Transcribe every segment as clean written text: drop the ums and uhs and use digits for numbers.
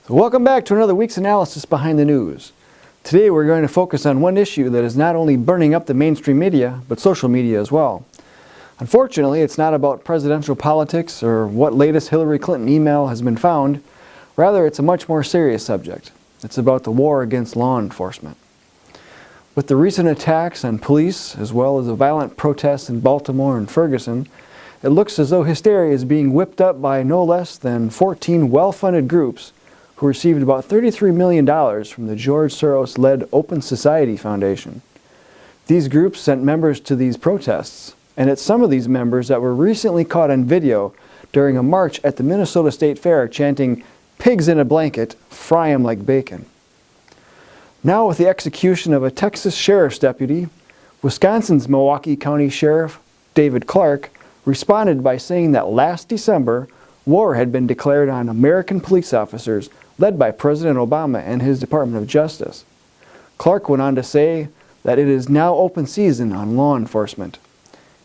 So welcome back to another week's analysis behind the news. Today we're going to focus on one issue that is not only burning up the mainstream media, but social media as well. Unfortunately, it's not about presidential politics or what latest Hillary Clinton email has been found. Rather, it's a much more serious subject. It's about the war against law enforcement. With the recent attacks on police, as well as the violent protests in Baltimore and Ferguson, it looks as though hysteria is being whipped up by no less than 14 well-funded groups who received about $33 million from the George Soros-led Open Society Foundation. These groups sent members to these protests, and it's some of these members that were recently caught on video during a march at the Minnesota State Fair chanting, "Pigs in a blanket, fry 'em like bacon." Now with the execution of a Texas sheriff's deputy, Wisconsin's Milwaukee County Sheriff David Clark responded by saying that last December, war had been declared on American police officers led by President Obama and his Department of Justice. Clark went on to say that it is now open season on law enforcement.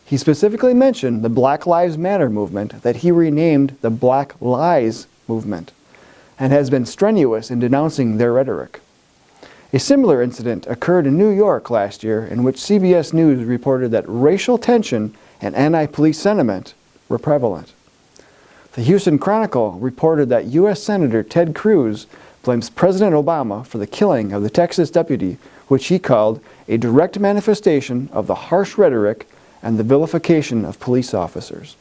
He specifically mentioned the Black Lives Matter movement that he renamed the Black Lies movement, and has been strenuous in denouncing their rhetoric. A similar incident occurred in New York last year in which CBS News reported that racial tension and anti-police sentiment were prevalent. The Houston Chronicle reported that U.S. Senator Ted Cruz blames President Obama for the killing of the Texas deputy, which he called a direct manifestation of the harsh rhetoric and the vilification of police officers.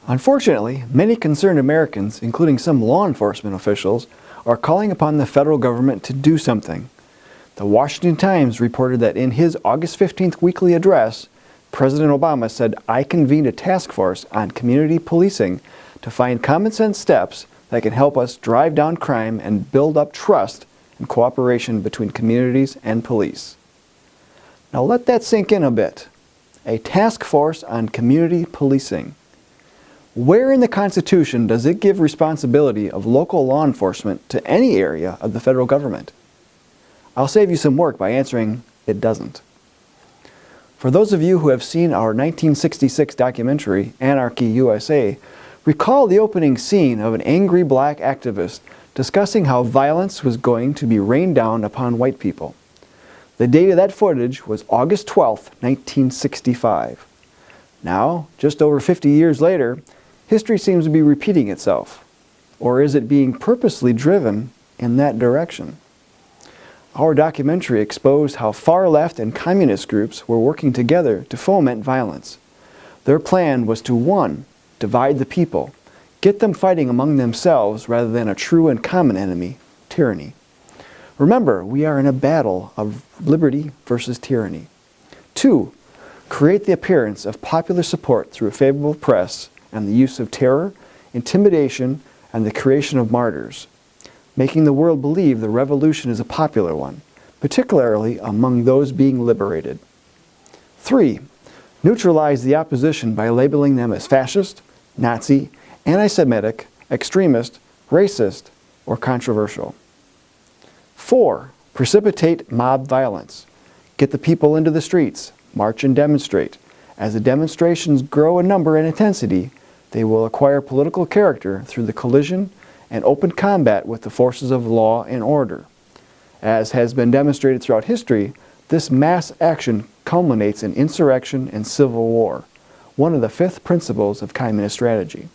Unfortunately, many concerned Americans, including some law enforcement officials, are calling upon the federal government to do something. The Washington Times reported that in his August 15th weekly address, President Obama said, "I convened a task force on community policing to find common sense steps that can help us drive down crime and build up trust and cooperation between communities and police." Now let that sink in a bit. A task force on community policing. Where in the Constitution does it give responsibility of local law enforcement to any area of the federal government? I'll save you some work by answering it doesn't. For those of you who have seen our 1966 documentary, Anarchy USA, recall the opening scene of an angry black activist discussing how violence was going to be rained down upon white people. The date of that footage was August 12, 1965. Now, just over 50 years later, history seems to be repeating itself. Or is it being purposely driven in that direction? Our documentary exposed how far-left and communist groups were working together to foment violence. Their plan was to, 1, divide the people, get them fighting among themselves rather than a true and common enemy, tyranny. Remember, we are in a battle of liberty versus tyranny. 2, create the appearance of popular support through a favorable press and the use of terror, intimidation, and the creation of martyrs, making the world believe the revolution is a popular one, particularly among those being liberated. 3, neutralize the opposition by labeling them as fascist, Nazi, anti-Semitic, extremist, racist, or controversial. 4, precipitate mob violence. Get the people into the streets, march and demonstrate. As the demonstrations grow in number and intensity, they will acquire political character through the collision and open combat with the forces of law and order. As has been demonstrated throughout history, this mass action culminates in insurrection and civil war, one of the 5 principles of communist strategy.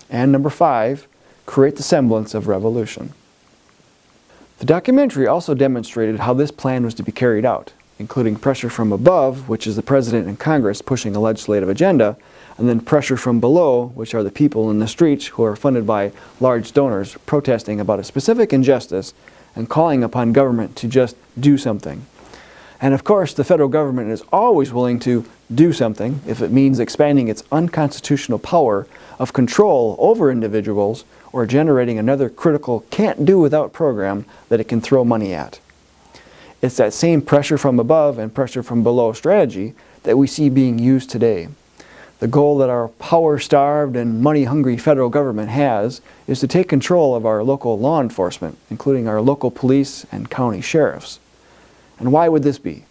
And number 5, create the semblance of revolution. The documentary also demonstrated how this plan was to be carried out, including pressure from above, which is the President and Congress pushing a legislative agenda, and then pressure from below, which are the people in the streets who are funded by large donors protesting about a specific injustice and calling upon government to just do something. And of course, the federal government is always willing to do something if it means expanding its unconstitutional power of control over individuals or generating another critical can't-do-without program that it can throw money at. It's that same pressure from above and pressure from below strategy that we see being used today. The goal that our power-starved and money-hungry federal government has is to take control of our local law enforcement, including our local police and county sheriffs. And why would this be?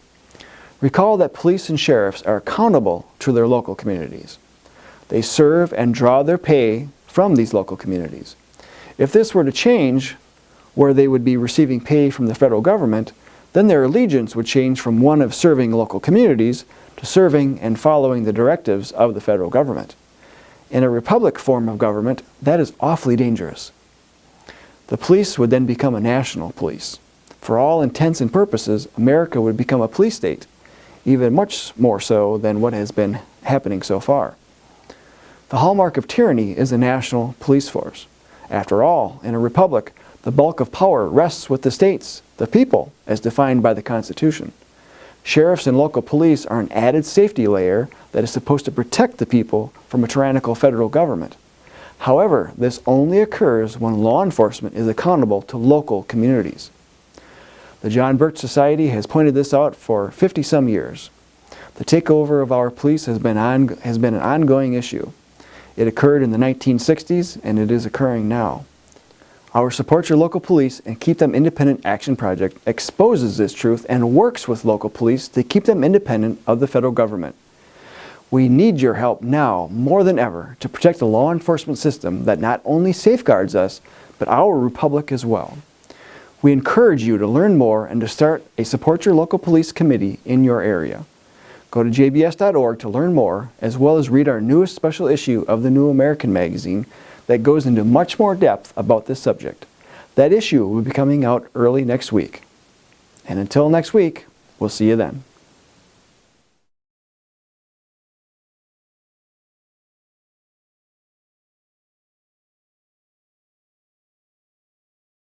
Recall that police and sheriffs are accountable to their local communities. They serve and draw their pay from these local communities. If this were to change, where they would be receiving pay from the federal government, then their allegiance would change from one of serving local communities to serving and following the directives of the federal government. In a republic form of government, that is awfully dangerous. The police would then become a national police. For all intents and purposes, America would become a police state, even much more so than what has been happening so far. The hallmark of tyranny is a national police force. After all, in a republic, the bulk of power rests with the states, the people, as defined by the Constitution. Sheriffs and local police are an added safety layer that is supposed to protect the people from a tyrannical federal government. However, this only occurs when law enforcement is accountable to local communities. The John Birch Society has pointed this out for 50-some years. The takeover of our police has been an ongoing issue. It occurred in the 1960s, and it is occurring now. Our Support Your Local Police and Keep Them Independent Action Project exposes this truth and works with local police to keep them independent of the federal government. We need your help now more than ever to protect the law enforcement system that not only safeguards us, but our republic as well. We encourage you to learn more and to start a Support Your Local Police committee in your area. Go to jbs.org to learn more, as well as read our newest special issue of the New American magazine that goes into much more depth about this subject. That issue will be coming out early next week. And until next week, we'll see you then.